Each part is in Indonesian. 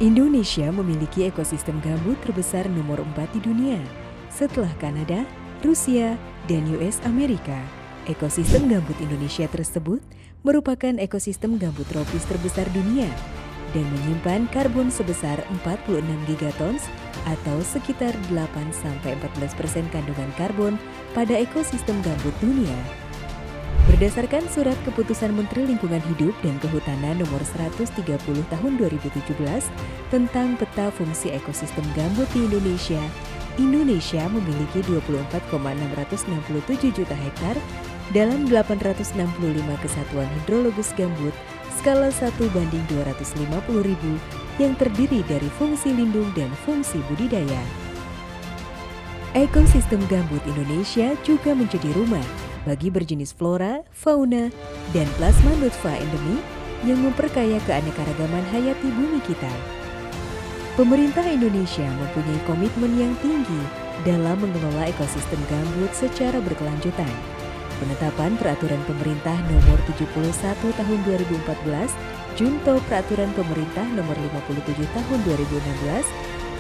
Indonesia memiliki ekosistem gambut terbesar nomor 4 di dunia. Setelah Kanada, Rusia, dan US Amerika, ekosistem gambut Indonesia tersebut merupakan ekosistem gambut tropis terbesar dunia dan menyimpan karbon sebesar 46 gigatons atau sekitar 8-14% kandungan karbon pada ekosistem gambut dunia. Berdasarkan Surat Keputusan Menteri Lingkungan Hidup dan Kehutanan Nomor 130 Tahun 2017 tentang Peta Fungsi Ekosistem Gambut di Indonesia, Indonesia memiliki 24,667 juta hektar dalam 865 kesatuan hidrologis gambut skala 1:250.000 yang terdiri dari fungsi lindung dan fungsi budidaya. Ekosistem gambut Indonesia juga menjadi rumah bagi berjenis flora, fauna, dan plasma nutfah endemi yang memperkaya keanekaragaman hayati bumi kita. Pemerintah Indonesia mempunyai komitmen yang tinggi dalam mengelola ekosistem gambut secara berkelanjutan. Penetapan Peraturan Pemerintah Nomor 71 Tahun 2014, Junto Peraturan Pemerintah Nomor 57 Tahun 2016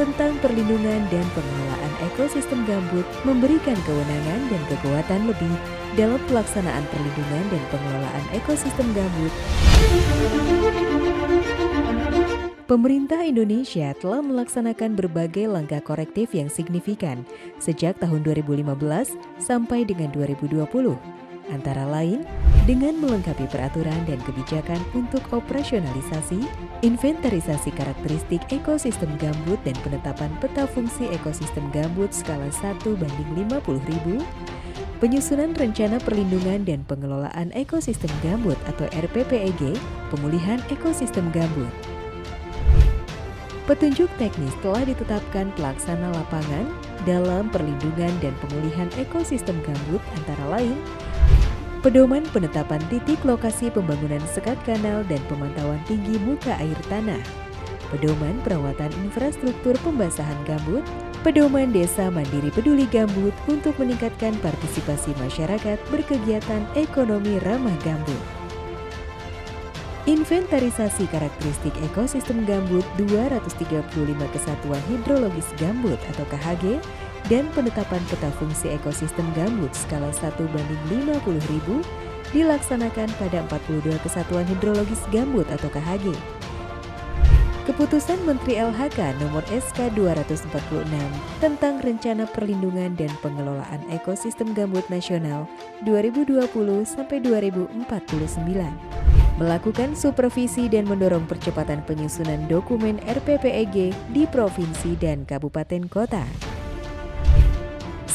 tentang perlindungan dan pengelolaan ekosistem gambut memberikan kewenangan dan kekuatan lebih dalam pelaksanaan perlindungan dan pengelolaan ekosistem gambut. Pemerintah Indonesia telah melaksanakan berbagai langkah korektif yang signifikan sejak tahun 2015 sampai dengan 2020. Antara lain, dengan melengkapi peraturan dan kebijakan untuk operasionalisasi, inventarisasi karakteristik ekosistem gambut dan penetapan peta fungsi ekosistem gambut skala 1:50.000, penyusunan rencana perlindungan dan pengelolaan ekosistem gambut atau RPPEG, pemulihan ekosistem gambut. Petunjuk teknis telah ditetapkan pelaksana lapangan dalam perlindungan dan pemulihan ekosistem gambut antara lain pedoman penetapan titik lokasi pembangunan sekat kanal dan pemantauan tinggi muka air tanah, pedoman perawatan infrastruktur pembasahan gambut, pedoman desa mandiri peduli gambut untuk meningkatkan partisipasi masyarakat berkegiatan ekonomi ramah gambut. Inventarisasi karakteristik ekosistem gambut 235 kesatuan hidrologis gambut atau KHG dan penetapan peta fungsi ekosistem gambut skala 1:50.000 dilaksanakan pada 42 kesatuan hidrologis gambut atau KHG. Keputusan Menteri LHK Nomor SK 246 tentang Rencana Perlindungan dan Pengelolaan Ekosistem Gambut Nasional 2020-2049 melakukan supervisi dan mendorong percepatan penyusunan dokumen RPPEG di provinsi dan kabupaten kota.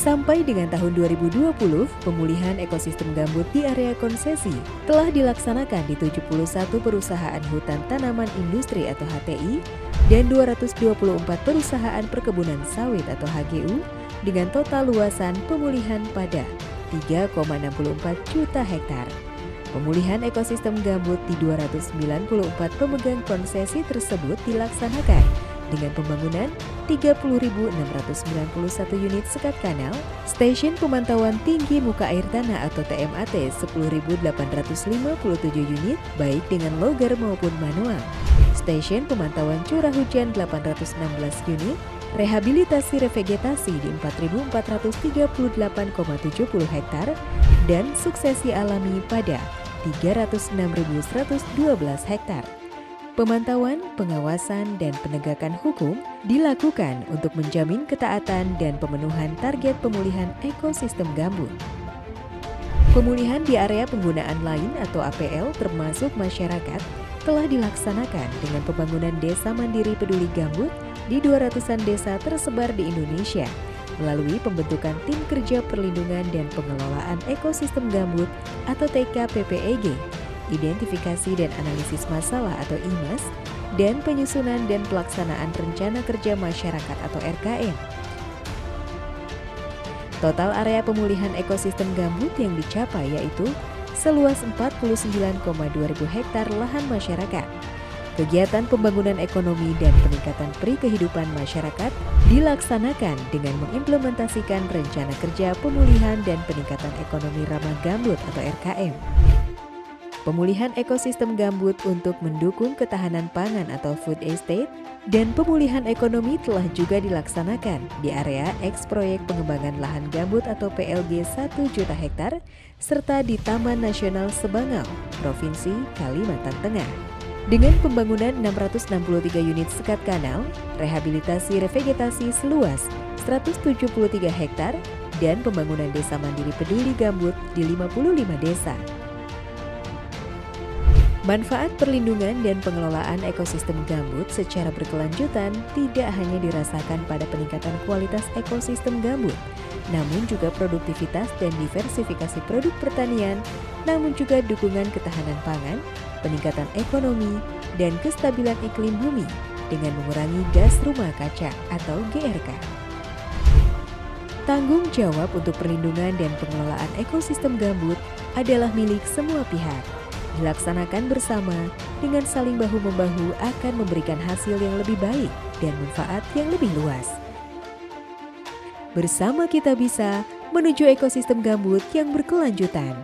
Sampai dengan tahun 2020, pemulihan ekosistem gambut di area konsesi telah dilaksanakan di 71 perusahaan hutan tanaman industri atau HTI dan 224 perusahaan perkebunan sawit atau HGU dengan total luasan pemulihan pada 3,64 juta hektar. Pemulihan ekosistem gambut di 294 pemegang konsesi tersebut dilaksanakan dengan pembangunan 30.691 unit sekat kanal, stasiun pemantauan tinggi muka air tanah atau TMAT 10.857 unit baik dengan logar maupun manual, stasiun pemantauan curah hujan 816 unit, rehabilitasi revegetasi di 4.438,70 hektar, dan suksesi alami pada 306.112 hektar. Pemantauan, pengawasan, dan penegakan hukum dilakukan untuk menjamin ketaatan dan pemenuhan target pemulihan ekosistem gambut. Pemulihan di area penggunaan lain atau APL termasuk masyarakat telah dilaksanakan dengan pembangunan desa mandiri peduli gambut di 200-an desa tersebar di Indonesia melalui pembentukan Tim Kerja Perlindungan dan Pengelolaan Ekosistem Gambut atau TKPPEG, identifikasi dan analisis masalah atau IMAS, dan penyusunan dan pelaksanaan rencana kerja masyarakat atau RKM. Total area pemulihan ekosistem gambut yang dicapai yaitu seluas 49,2 ribu hektar lahan masyarakat. Kegiatan pembangunan ekonomi dan peningkatan peri kehidupan masyarakat dilaksanakan dengan mengimplementasikan rencana kerja pemulihan dan peningkatan ekonomi ramah gambut atau RKM. pemulihan ekosistem gambut untuk mendukung ketahanan pangan atau food estate, dan pemulihan ekonomi telah juga dilaksanakan di area eks proyek pengembangan lahan gambut atau PLG 1 juta hektar, serta di Taman Nasional Sebangau, Provinsi Kalimantan Tengah. Dengan pembangunan 663 unit sekat kanal, rehabilitasi revegetasi seluas 173 hektar, dan pembangunan desa mandiri peduli gambut di 55 desa. Manfaat perlindungan dan pengelolaan ekosistem gambut secara berkelanjutan tidak hanya dirasakan pada peningkatan kualitas ekosistem gambut, namun juga produktivitas dan diversifikasi produk pertanian, namun juga dukungan ketahanan pangan, peningkatan ekonomi, dan kestabilan iklim bumi dengan mengurangi gas rumah kaca atau GRK. Tanggung jawab untuk perlindungan dan pengelolaan ekosistem gambut adalah milik semua pihak. Dilaksanakan bersama dengan saling bahu-membahu akan memberikan hasil yang lebih baik dan manfaat yang lebih luas. Bersama kita bisa menuju ekosistem gambut yang berkelanjutan.